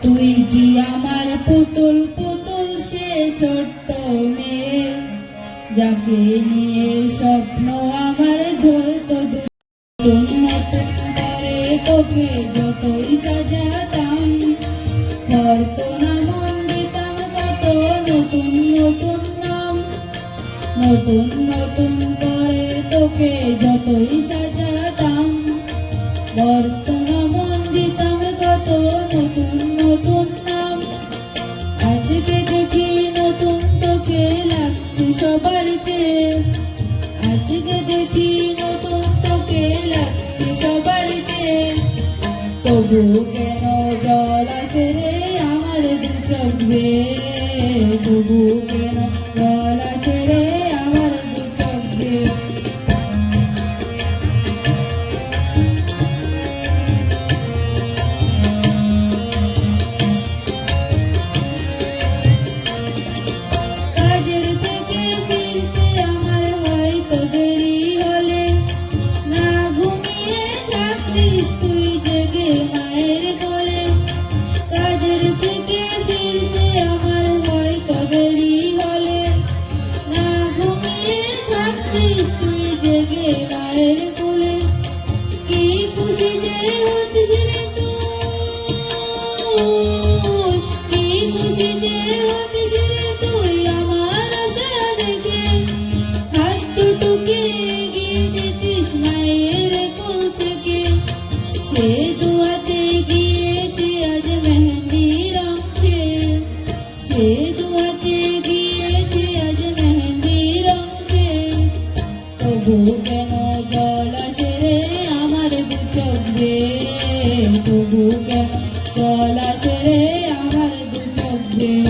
তুই কি আমার পুতুল পুতুল সে ছোট্ট মেয়ে, যাকে নিয়ে স্বপ্ন আমার ঝরতো নতুন নতুন করে তোকে যতই সাজাতাম, ধরতো না মন দিতাম কত নতুন নতুন নাম। নতুন নতুন করে তোকে যতই সাজাতাম, ধরতো না মন দিতাম কত নতুন নতুন নাম। আজকে দেখি নতুন তোকে লাগছে সবার চেয়ে, আজকে দেখি নতুন তোকে লাগছে সবার চেয়ে। তবু কেন জল আসে রে আমার দু চোখ বেয়ে, তবু কেন জল আসে রে আমার দু চোখ বেয়ে। কাজের থেকে ফিরতে আমার হয়তো দেরি হলে, না ঘুমিয়ে থাকতিস তুই জেগে মায়ের কোলে। কাজের থেকে ফিরতে আমার হয়তো দেরি হলে, না ঘুমিয়ে থাকতিস তুই জেগে মায়ের কোলে। কি খুশি যে হতিস রে তুই, কি খুশি যে হতিস রে তুই আমার আশা দেখে। হাত দুটোকে এগিয়ে দিতিস মায়ের কোল থেকে, সে দুয়াতে গিয়েছে আজ মেহেন্দি রঙছে, সে দুয়াতে গিয়েছে আজ মেহেন্দি রঙছে। তবু কেন জল আসে রে আমার দু চোখ বেয়ে, তবু কেন জল আসে রে আমার দু চোখ বেয়ে।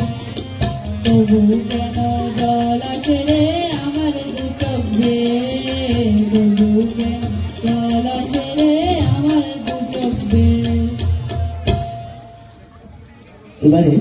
তবু কেন জল আসে রে আমার দু চোখ বেয়ে, তবু কেন জল আসে রে আমার দু চোখ বেয়ে। এবারে